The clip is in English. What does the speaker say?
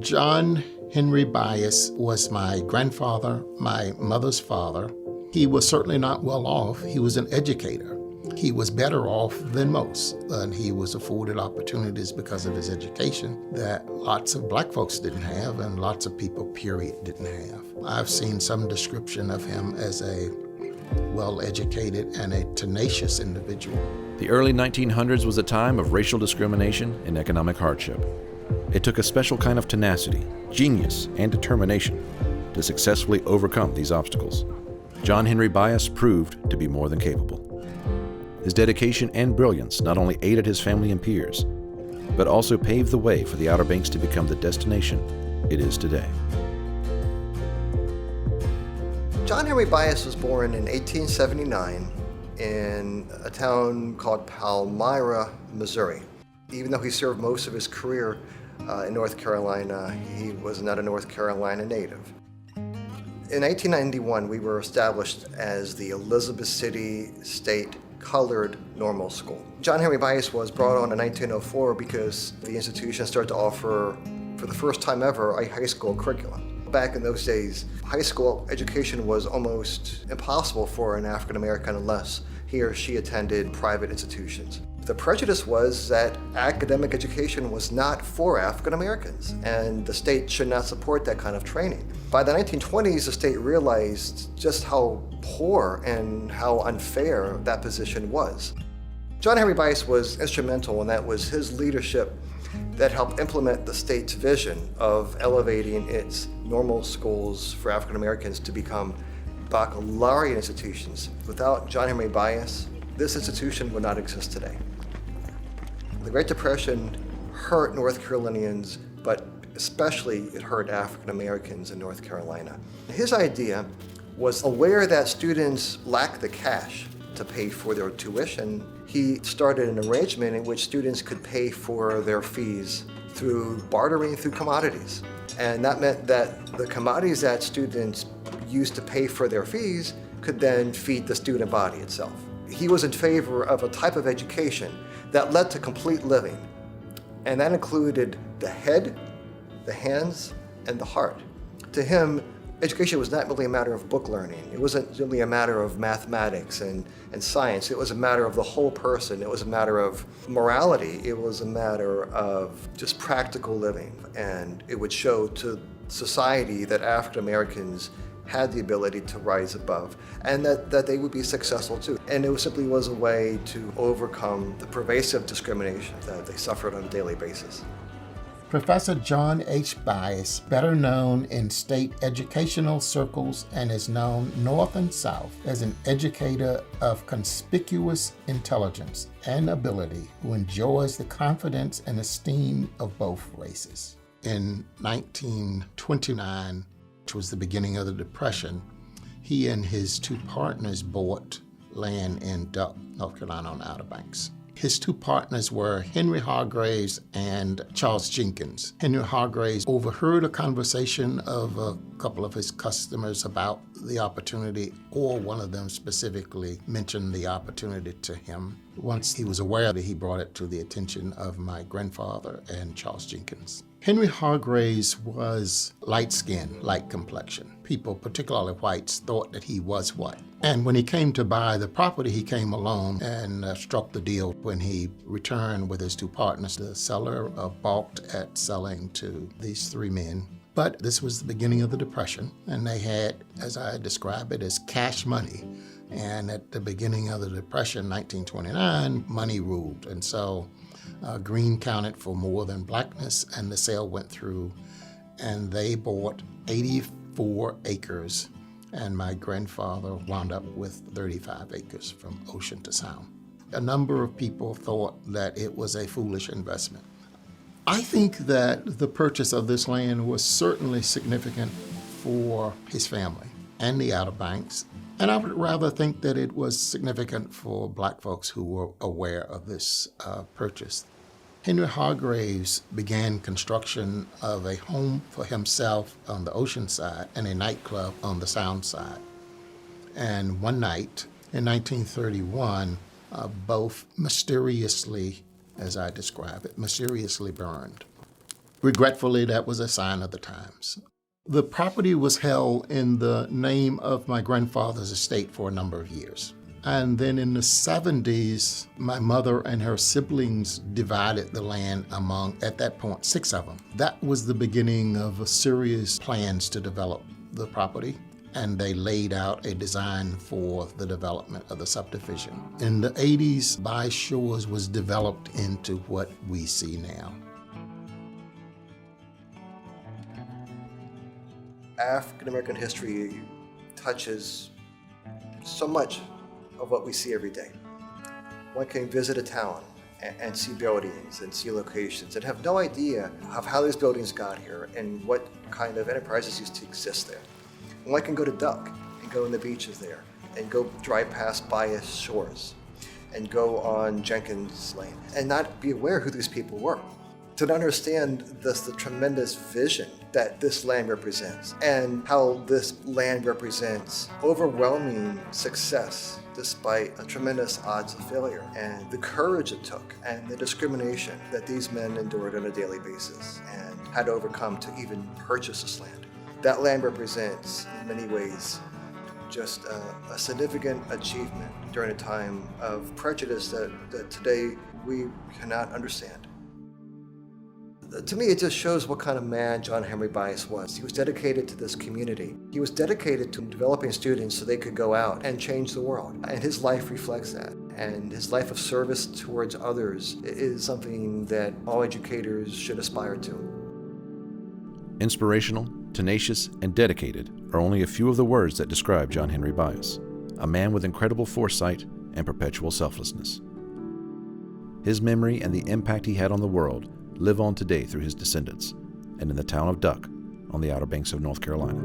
John Henry Bias was my grandfather, my mother's father. He was certainly not well off. He was an educator. He was better off than most, and he was afforded opportunities because of his education that lots of black folks didn't have and lots of people, period, didn't have. I've seen some description of him as a well-educated and a tenacious individual. The early 1900s was a time of racial discrimination and economic hardship. It took a special kind of tenacity, genius, and determination to successfully overcome these obstacles. John Henry Bias proved to be more than capable. His dedication and brilliance not only aided his family and peers, but also paved the way for the Outer Banks to become the destination it is today. John Henry Bias was born in 1879 in a town called Palmyra, Missouri. Even though he served most of his career in North Carolina, he was not a North Carolina native. In 1891, we were established as the Elizabeth City State Colored Normal School. John Henry Bias was brought on in 1904 because the institution started to offer, for the first time ever, a high school curriculum. Back in those days, high school education was almost impossible for an African American unless he or she attended private institutions. The prejudice was that academic education was not for African Americans, and the state should not support that kind of training. By the 1920s, the state realized just how poor and how unfair that position was. John Henry Bias was instrumental, and that was his leadership that helped implement the state's vision of elevating its normal schools for African Americans to become baccalaureate institutions. Without John Henry Bias, this institution would not exist today. The Great Depression hurt North Carolinians, but especially it hurt African Americans in North Carolina. His idea was, aware that students lacked the cash to pay for their tuition, he started an arrangement in which students could pay for their fees through bartering through commodities. And that meant that the commodities that students used to pay for their fees could then feed the student body itself. He was in favor of a type of education that led to complete living, and that included the head, the hands, and the heart. To him, education was not really a matter of book learning. It wasn't really a matter of mathematics and science. It was a matter of the whole person. It was a matter of morality. It was a matter of just practical living. And it would show to society that African Americans had the ability to rise above, and that they would be successful too. And it simply was a way to overcome the pervasive discrimination that they suffered on a daily basis. Professor John H. Bias, better known in state educational circles and is known north and south as an educator of conspicuous intelligence and ability who enjoys the confidence and esteem of both races. In 1929, which was the beginning of the Depression, he and his two partners bought land in Duck, North Carolina on the Outer Banks. His two partners were Henry Hargraves and Charles Jenkins. Henry Hargraves overheard a conversation of a couple of his customers about the opportunity, or one of them specifically mentioned the opportunity to him. Once he was aware that, he brought it to the attention of my grandfather and Charles Jenkins. Henry Hargraves was light-skinned, light complexion. People, particularly whites, thought that he was white. And when he came to buy the property, he came alone and struck the deal. When he returned with his two partners, the seller balked at selling to these three men. But this was the beginning of the Depression, and they had, as I describe it, as cash money. And at the beginning of the Depression, 1929, money ruled. And so green counted for more than blackness, and the sale went through, and they bought 84 acres, and my grandfather wound up with 35 acres from ocean to sound. A number of people thought that it was a foolish investment. I think that the purchase of this land was certainly significant for his family and the Outer Banks, and I would rather think that it was significant for black folks who were aware of this purchase. Henry Hargraves began construction of a home for himself on the ocean side and a nightclub on the sound side. And one night in 1931, both mysteriously, as I describe it, mysteriously burned. Regretfully, that was a sign of the times. The property was held in the name of my grandfather's estate for a number of years. And then in the 70s, my mother and her siblings divided the land among, at that point, 6 of them. That was the beginning of serious plans to develop the property, and they laid out a design for the development of the subdivision. In the 80s, By Shores was developed into what we see now. African American history touches so much of what we see every day. One can visit a town and see buildings and see locations and have no idea of how these buildings got here and what kind of enterprises used to exist there. One can go to Duck and go on the beaches there and go drive past By Shores and go on Jenkins Lane and not be aware who these people were. To understand the tremendous vision that this land represents and how this land represents overwhelming success despite a tremendous odds of failure, and the courage it took and the discrimination that these men endured on a daily basis and had to overcome to even purchase this land. That land represents, in many ways, just a significant achievement during a time of prejudice that today we cannot understand. To me, it just shows what kind of man John Henry Bias was. He was dedicated to this community. He was dedicated to developing students so they could go out and change the world. And his life reflects that. And his life of service towards others is something that all educators should aspire to. Inspirational, tenacious, and dedicated are only a few of the words that describe John Henry Bias, a man with incredible foresight and perpetual selflessness. His memory and the impact he had on the world live on today through his descendants and in the town of Duck on the Outer Banks of North Carolina.